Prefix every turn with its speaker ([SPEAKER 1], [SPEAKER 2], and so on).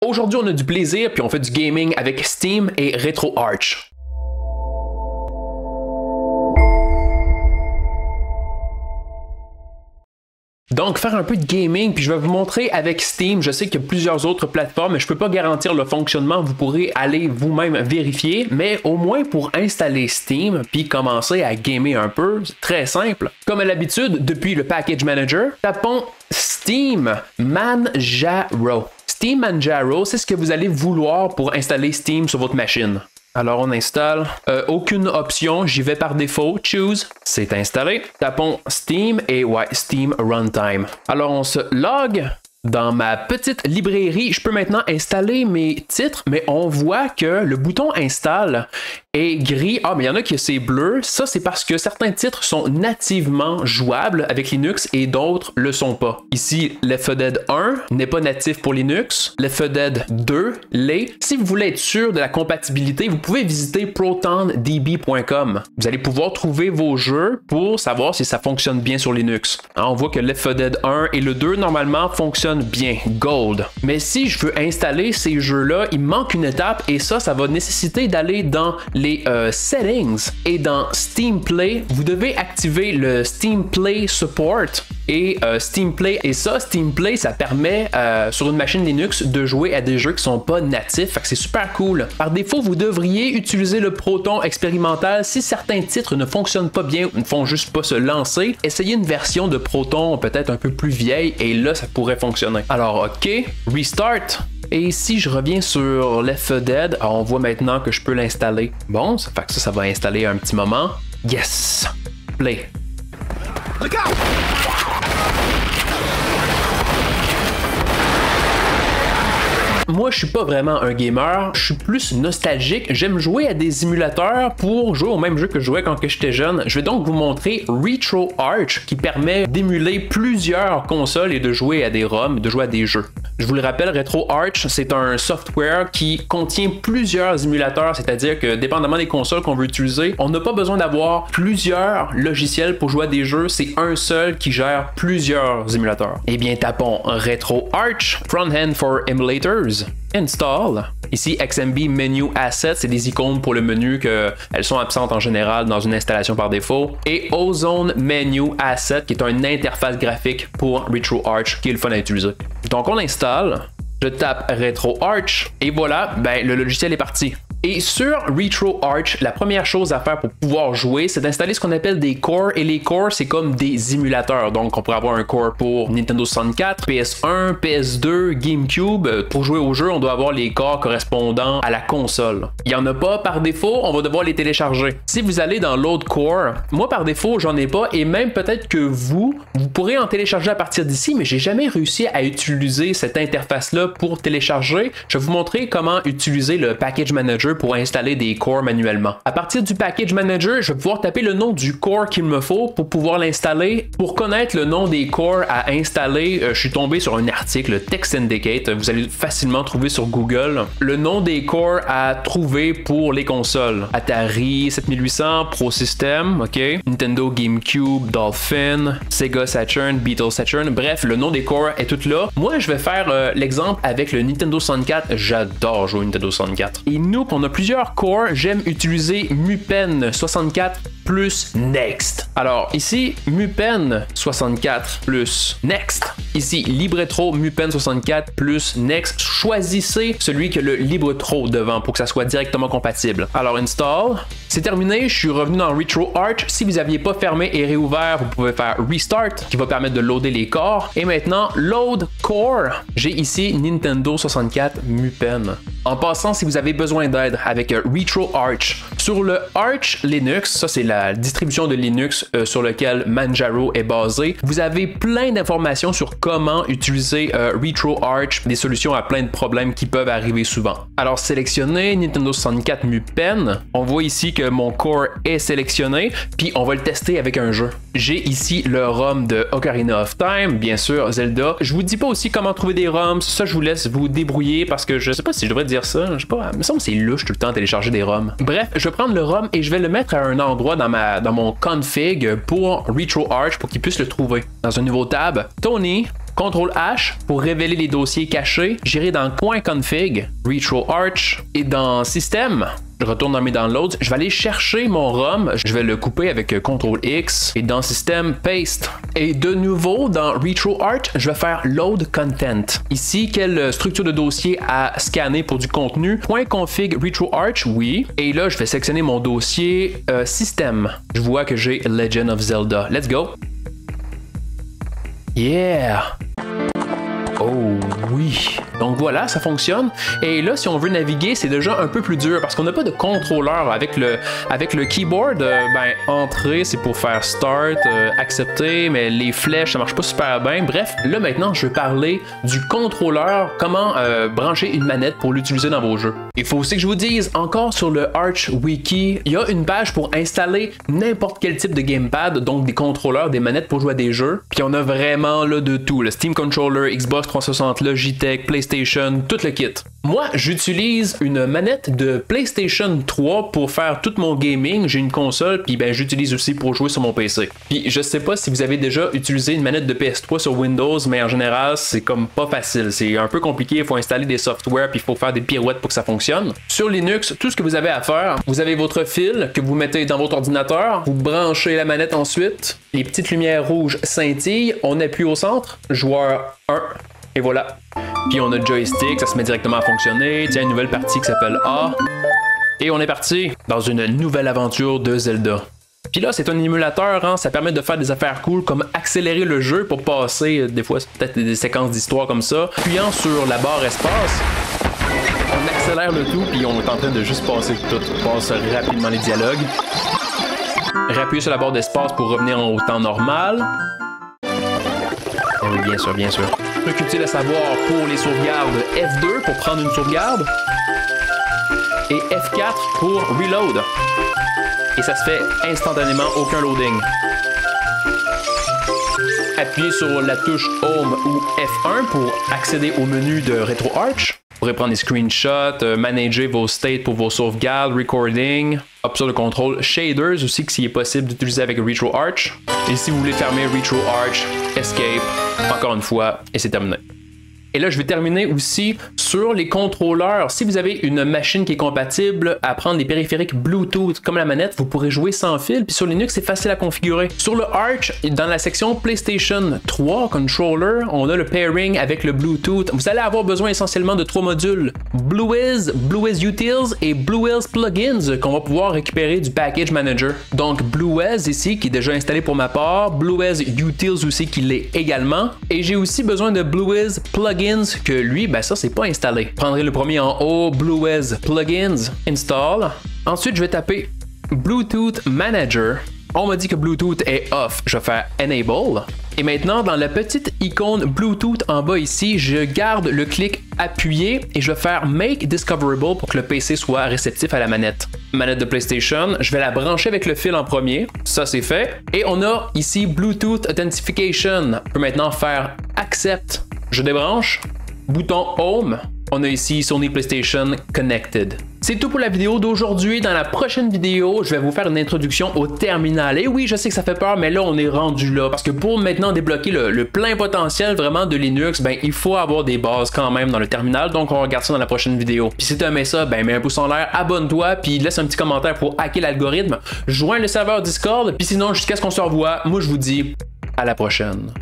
[SPEAKER 1] Aujourd'hui, on a du plaisir puis on fait du gaming avec Steam et RetroArch. Donc, faire un peu de gaming, puis je vais vous montrer avec Steam. Je sais qu'il y a plusieurs autres plateformes, mais je peux pas garantir le fonctionnement. Vous pourrez aller vous-même vérifier, mais au moins pour installer Steam, puis commencer à gamer un peu, c'est très simple. Comme à l'habitude, depuis le Package Manager, tapons Steam Manjaro. Steam Manjaro, c'est ce que vous allez vouloir pour installer Steam sur votre machine. Alors on installe, aucune option, j'y vais par défaut, choose, c'est installé. Tapons Steam et ouais, Steam Runtime. Alors on se log dans ma petite librairie. Je peux maintenant installer mes titres, mais on voit que le bouton install est gris. Ah, mais il y en a qui c'est bleu. Ça, c'est parce que certains titres sont nativement jouables avec Linux et d'autres le sont pas. Ici, Left 4 Dead 1 n'est pas natif pour Linux. Left 4 Dead 2 l'est. Si vous voulez être sûr de la compatibilité, vous pouvez visiter protondb.com. Vous allez pouvoir trouver vos jeux pour savoir si ça fonctionne bien sur Linux. On voit que Left 4 Dead 1 et le 2 normalement fonctionnent bien, gold. Mais si je veux installer ces jeux-là, il manque une étape et ça va nécessiter d'aller dans les settings et dans Steam Play, vous devez activer le Steam Play Support et Steam Play. Et ça, Steam Play, ça permet sur une machine Linux de jouer à des jeux qui sont pas natifs. Fait que c'est super cool. Par défaut, vous devriez utiliser le Proton expérimental. Si certains titres ne fonctionnent pas bien, ne font juste pas se lancer, essayez une version de Proton peut-être un peu plus vieille et là, ça pourrait fonctionner. Alors, OK, Restart. Et si je reviens sur Left 4 Dead, on voit maintenant que je peux l'installer. Bon, ça fait que ça va installer un petit moment. Yes! Play. Look out! Moi, je suis pas vraiment un gamer, je suis plus nostalgique. J'aime jouer à des émulateurs pour jouer au même jeu que je jouais quand j'étais jeune. Je vais donc vous montrer RetroArch qui permet d'émuler plusieurs consoles et de jouer à des ROM, de jouer à des jeux. Je vous le rappelle, RetroArch, c'est un software qui contient plusieurs émulateurs, c'est-à-dire que dépendamment des consoles qu'on veut utiliser, on n'a pas besoin d'avoir plusieurs logiciels pour jouer à des jeux, c'est un seul qui gère plusieurs émulateurs. Eh bien, tapons RetroArch, Frontend for Emulators, Install. Ici, XMB Menu Assets, c'est des icônes pour le menu qu'elles sont absentes en général dans une installation par défaut. Et Ozone Menu Asset, qui est une interface graphique pour RetroArch, qui est le fun à utiliser. Donc on installe, je tape RetroArch, et voilà, ben, le logiciel est parti. Et sur RetroArch, la première chose à faire pour pouvoir jouer, c'est d'installer ce qu'on appelle des cores. Et les cores, c'est comme des émulateurs. Donc, on pourrait avoir un core pour Nintendo 64, PS1, PS2, GameCube. Pour jouer au jeu, on doit avoir les cores correspondant à la console. Il n'y en a pas par défaut, on va devoir les télécharger. Si vous allez dans Load Core, moi par défaut, j'en ai pas. Et même peut-être que vous pourrez en télécharger à partir d'ici, mais j'ai jamais réussi à utiliser cette interface-là pour télécharger. Je vais vous montrer comment utiliser le Package Manager pour installer des cores manuellement. À partir du Package Manager, je vais pouvoir taper le nom du core qu'il me faut pour pouvoir l'installer. Pour connaître le nom des cores à installer, je suis tombé sur un article Text Indicate. Vous allez facilement trouver sur Google le nom des cores à trouver pour les consoles. Atari 7800, Pro System, ok, Nintendo GameCube, Dolphin, Sega Saturn, Beetle Saturn. Bref, le nom des cores est tout là. Moi, je vais faire l'exemple avec le Nintendo 64. J'adore jouer au Nintendo 64. Et nous, on a plusieurs cores, j'aime utiliser Mupen 64 plus Next. Alors ici, Mupen 64 plus Next. Ici, Libretro Mupen 64 plus Next. Choisissez celui qui a le Libretro devant pour que ça soit directement compatible. Alors install. C'est terminé, je suis revenu dans RetroArch. Si vous n'aviez pas fermé et réouvert, vous pouvez faire Restart qui va permettre de loader les cores. Et maintenant, Load Core. J'ai ici Nintendo 64 Mupen. En passant, si vous avez besoin d'aide avec RetroArch, sur le Arch Linux, ça c'est la distribution de Linux sur lequel Manjaro est basé, vous avez plein d'informations sur comment utiliser RetroArch, des solutions à plein de problèmes qui peuvent arriver souvent. Alors sélectionnez Nintendo 64 Mupen. On voit ici que mon core est sélectionné, puis on va le tester avec un jeu. J'ai ici le ROM de Ocarina of Time, bien sûr Zelda. Je vous dis pas aussi comment trouver des ROMs, ça je vous laisse vous débrouiller parce que je sais pas si je devrais dire ça, je sais pas, il me semble que c'est louche tout le temps télécharger des ROMs. Bref, je vais prendre le ROM et je vais le mettre à un endroit dans mon config pour RetroArch pour qu'il puisse le trouver. Dans un nouveau tab, Tony, CTRL H pour révéler les dossiers cachés. J'irai dans Coin Config, RetroArch et dans Système. Je retourne dans mes downloads, je vais aller chercher mon ROM, je vais le couper avec CTRL X et dans Système, Paste. Et de nouveau, dans RetroArch, je vais faire Load Content. Ici, quelle structure de dossier à scanner pour du contenu? .config RetroArch, oui. Et là, je vais sélectionner mon dossier Système. Je vois que j'ai Legend of Zelda. Let's go! Yeah! Oh oui! Donc voilà, ça fonctionne. Et là, si on veut naviguer, c'est déjà un peu plus dur parce qu'on n'a pas de contrôleur avec le keyboard. Entrée, c'est pour faire start, accepter, mais les flèches, ça marche pas super bien. Bref, là maintenant, je vais parler du contrôleur, comment brancher une manette pour l'utiliser dans vos jeux. Il faut aussi que je vous dise, encore sur le Arch Wiki, il y a une page pour installer n'importe quel type de gamepad, donc des contrôleurs, des manettes pour jouer à des jeux. Puis on a vraiment là de tout, le Steam Controller, Xbox 360, Logitech, PlayStation, tout le kit. Moi, j'utilise une manette de PlayStation 3 pour faire tout mon gaming. J'ai une console, puis j'utilise aussi pour jouer sur mon PC. Puis je sais pas si vous avez déjà utilisé une manette de PS3 sur Windows, mais en général, c'est comme pas facile. C'est un peu compliqué, il faut installer des softwares, puis il faut faire des pirouettes pour que ça fonctionne. Sur Linux, tout ce que vous avez à faire, vous avez votre fil que vous mettez dans votre ordinateur, vous branchez la manette ensuite, les petites lumières rouges scintillent, on appuie au centre, joueur 1, et voilà. Puis on a le joystick, ça se met directement à fonctionner. Tiens, une nouvelle partie qui s'appelle A. Et on est parti dans une nouvelle aventure de Zelda. Puis là, c'est un émulateur, hein, ça permet de faire des affaires cool comme accélérer le jeu pour passer, des fois, peut-être des séquences d'histoire comme ça. Appuyant sur la barre espace, on accélère le tout, puis on est en train de juste passer tout. On passe rapidement les dialogues. Réappuyer sur la barre d'espace pour revenir au temps normal. Oui, bien sûr, bien sûr. Truc utile à savoir pour les sauvegardes, F2 pour prendre une sauvegarde et F4 pour reload. Et ça se fait instantanément, aucun loading. Appuyez sur la touche Home ou F1 pour accéder au menu de RetroArch. Vous pourrez prendre des screenshots, manager vos states pour vos sauvegardes, recording. Hop sur le contrôle Shaders aussi, que s'il est possible d'utiliser avec RetroArch. Et si vous voulez fermer RetroArch, Escape, encore une fois, et c'est terminé. Et là, je vais terminer aussi sur les contrôleurs. Si vous avez une machine qui est compatible à prendre des périphériques Bluetooth comme la manette, vous pourrez jouer sans fil. Puis sur Linux, c'est facile à configurer. Sur le Arch, dans la section PlayStation 3 Controller, on a le pairing avec le Bluetooth. Vous allez avoir besoin essentiellement de 3 modules. Bluewiz, Bluewiz Utils et Bluewiz Plugins qu'on va pouvoir récupérer du Package Manager. Donc Bluewiz ici, qui est déjà installé pour ma part. Bluewiz Utils aussi, qui l'est également. Et j'ai aussi besoin de Bluewiz Plugins que lui, ça c'est pas installé. Je prendrai le premier en haut, Bluewiz Plugins, Install. Ensuite, je vais taper Bluetooth Manager. On m'a dit que Bluetooth est off. Je vais faire Enable. Et maintenant, dans la petite icône Bluetooth en bas ici, je garde le clic appuyé et je vais faire Make Discoverable pour que le PC soit réceptif à la manette. Manette de PlayStation, je vais la brancher avec le fil en premier. Ça, c'est fait. Et on a ici Bluetooth Authentication. On peut maintenant faire Accept. Je débranche. Bouton Home. On a ici Sony PlayStation Connected. C'est tout pour la vidéo d'aujourd'hui. Dans la prochaine vidéo, je vais vous faire une introduction au terminal. Et oui, je sais que ça fait peur, mais là, on est rendu là. Parce que pour maintenant débloquer le plein potentiel vraiment de Linux, il faut avoir des bases quand même dans le terminal. Donc, on regarde ça dans la prochaine vidéo. Puis si tu aimais ça, mets un pouce en l'air, abonne-toi, puis laisse un petit commentaire pour hacker l'algorithme. Joins le serveur Discord. Puis sinon, jusqu'à ce qu'on se revoie, moi, je vous dis à la prochaine.